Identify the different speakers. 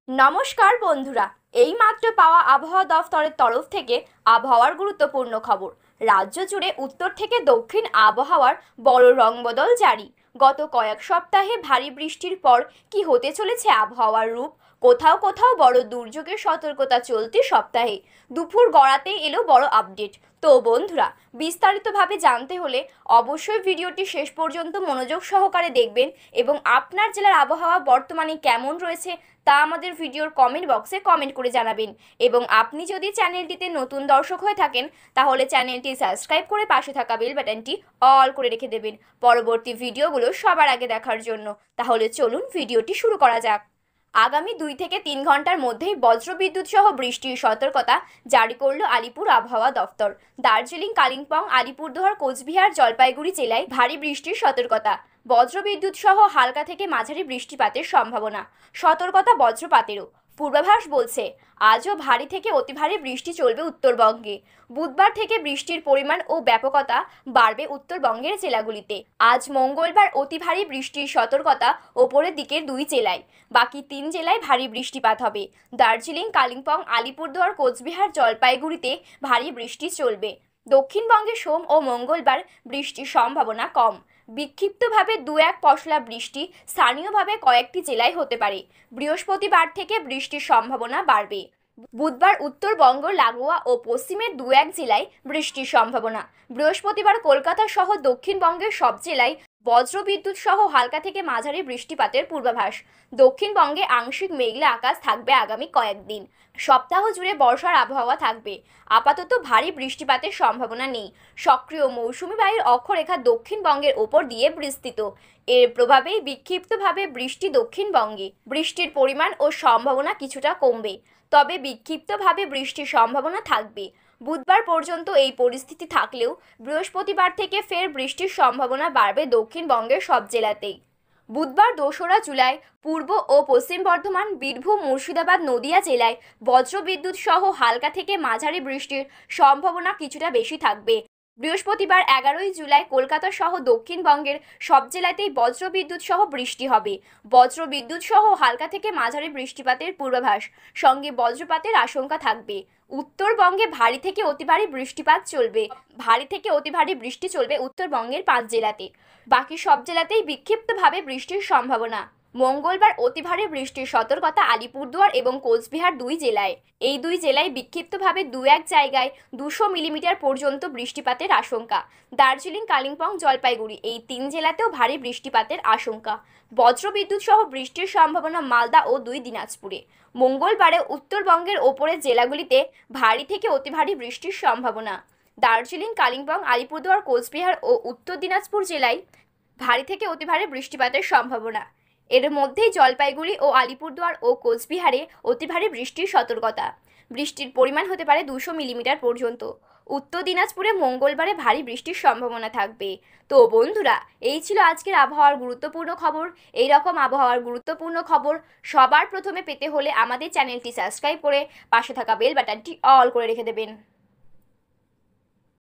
Speaker 1: নমস্কার বন্ধুরা, এইমাত্র পাওয়া আবহাওয়া দফতরের তরফ থেকে আবহাওয়ার গুরুত্বপূর্ণ খবর। রাজ্য জুড়ে উত্তর থেকে দক্ষিণ আবহাওয়ার বড় রংবদল জারি। গত কয়েক সপ্তাহে ভারী বৃষ্টির পর কি হতে চলেছে আবহাওয়ার রূপ? কোথাও কোথাও বড় দুর্যোগের সতর্কতা চলতি সপ্তাহে। দুপুর গড়াতেই এলো বড় আপডেট। তো বন্ধুরা, বিস্তারিতভাবে জানতে হলে অবশ্যই ভিডিওটি শেষ পর্যন্ত মনোযোগ সহকারে দেখবেন এবং আপনার জেলার আবহাওয়া বর্তমানে কেমন রয়েছে তা আমাদের ভিডিওর কমেন্ট বক্সে কমেন্ট করে জানাবেন। এবং আপনি যদি চ্যানেলটিতে নতুন দর্শক হয়ে থাকেন তাহলে চ্যানেলটি সাবস্ক্রাইব করে পাশে থাকা বেল বাটনটি অল করে রেখে দেবেন পরবর্তী ভিডিওগুলো সবার আগে দেখার জন্য। তাহলে চলুন ভিডিওটি শুরু করা যাক। আগামী 2 থেকে 3 ঘন্টার মধ্যেই বজ্রবিদ্যুৎ সহ বৃষ্টির সতর্কতা জারি করল আলিপুর আবহাওয়া দফতর। দার্জিলিং, কালিম্পং, আলিপুরদুয়ার, কোচবিহার, জলপাইগুড়ি জেলায় ভারী বৃষ্টির সতর্কতা। বজ্রবিদ্যুৎ সহ হালকা থেকে মাঝারি বৃষ্টিপাতের সম্ভাবনা। সতর্কতা বজ্রপাতেরও। পূর্বাভাস বলছে আজও ভারী থেকে অতি ভারী বৃষ্টি চলবে উত্তরবঙ্গে। বুধবার থেকে বৃষ্টির পরিমাণ ও ব্যাপকতা বাড়বে উত্তরবঙ্গের জেলাগুলিতে। আজ মঙ্গলবার অতি ভারী বৃষ্টির সতর্কতা ওপরের দিকের 2 জেলায়। বাকি 3 জেলায় ভারী বৃষ্টিপাত হবে। দার্জিলিং, কালিম্পং, আলিপুরদুয়ার, কোচবিহার, জলপাইগুড়িতে ভারী বৃষ্টি চলবে। দক্ষিণবঙ্গে সোম ও মঙ্গলবার বৃষ্টির সম্ভাবনা কম। বিক্ষিপ্তভাবে 2-1 পশলা বৃষ্টি স্থানীয়ভাবে কয়েকটি জেলায় হতে পারে। বৃহস্পতিবার থেকে বৃষ্টির সম্ভাবনা বাড়বে। বুধবার উত্তরবঙ্গ, লাগোয়া ও পশ্চিমের 2-1 জেলায় বৃষ্টির সম্ভাবনা। বৃহস্পতিবার কলকাতা সহ দক্ষিণবঙ্গের সব জেলায় বজ্রবিদ্যুৎ সহ হালকা থেকে মাঝারি বৃষ্টিপাতের পূর্বাভাস। দক্ষিণবঙ্গে আংশিক মেঘলা আকাশ থাকবে আগামী কয়েকদিন। সপ্তাহ জুড়ে বর্ষার আবহাওয়া থাকবে। আপাতত ভারী বৃষ্টিপাতের সম্ভাবনা নেই। সক্রিয় মৌসুমি বায়ুর অক্ষরেখা দক্ষিণবঙ্গের ওপর দিয়ে বিস্তৃত। এর প্রভাবেই বিক্ষিপ্তভাবে বৃষ্টি দক্ষিণবঙ্গে। বৃষ্টির পরিমাণ ও সম্ভাবনা কিছুটা কমবে, তবে বিক্ষিপ্তভাবে বৃষ্টির সম্ভাবনা থাকবে। বুধবার পর্যন্ত এই পরিস্থিতি থাকলেও বৃহস্পতিবার থেকে ফের বৃষ্টির সম্ভাবনা বাড়বে দক্ষিণবঙ্গের সব জেলাতেই। বুধবার 2রা জুলাই পূর্ব ও পশ্চিম বর্ধমান, বীরভূম, মুর্শিদাবাদ, নদিয়া জেলায় বজ্রবিদ্যুৎ সহ হালকা থেকে মাঝারি বৃষ্টির সম্ভাবনা কিছুটা বেশি থাকবে। বৃহস্পতিবার 11ই জুলাই কলকাতা সহ দক্ষিণবঙ্গের সব জেলাতেই বজ্রবিদ্যুৎ সহ বৃষ্টি হবে। বজ্রবিদ্যুৎ সহ হালকা থেকে মাঝারি বৃষ্টিপাতের পূর্বাভাস, সঙ্গে বজ্রপাতের আশঙ্কা থাকবে। উত্তরবঙ্গে ভারী থেকে অতি ভারী বৃষ্টিপাত চলবে। ভারী থেকে অতি ভারী বৃষ্টি চলবে উত্তরবঙ্গের 5 জেলাতে। বাকি সব জেলাতেই বিক্ষিপ্তভাবে বৃষ্টির সম্ভাবনা। মঙ্গলবার অতি ভারী বৃষ্টির সতর্কতা আলিপুরদুয়ার এবং কোচবিহার 2 জেলায়। এই 2 জেলায় বিক্ষিপ্তভাবে 2-1 জায়গায় 200 মিলিমিটার পর্যন্ত বৃষ্টিপাতের আশঙ্কা। দার্জিলিং, কালিম্পং, জলপাইগুড়ি এই 3 জেলাতেও ভারী বৃষ্টিপাতের আশঙ্কা। বজ্রবিদ্যুৎ সহ বৃষ্টির সম্ভাবনা মালদা ও 2 দিনাজপুরে। মঙ্গলবারে উত্তরবঙ্গের ওপরের জেলাগুলিতে ভারী থেকে অতি ভারী বৃষ্টির সম্ভাবনা। দার্জিলিং, কালিম্পং, আলিপুরদুয়ার, কোচবিহার ও উত্তর দিনাজপুর জেলায় ভারী থেকে অতি ভারী বৃষ্টিপাতের সম্ভাবনা। এর মধ্যেই জলপাইগুড়ি ও আলিপুরদুয়ার ও কোচবিহারে অতি ভারী বৃষ্টির সতর্কতা। বৃষ্টির পরিমাণ হতে পারে 200 মিলিমিটার পর্যন্ত। উত্তর দিনাজপুরে মঙ্গলবারে ভারী বৃষ্টির সম্ভাবনা থাকবে। তো বন্ধুরা, এই ছিল আজকের আবহাওয়ার গুরুত্বপূর্ণ খবর। এই রকম আবহাওয়ার গুরুত্বপূর্ণ খবর সবার প্রথমে পেতে হলে আমাদের চ্যানেলটি সাবস্ক্রাইব করে পাশে থাকা বেল বাটনটি অল করে রেখে দেবেন।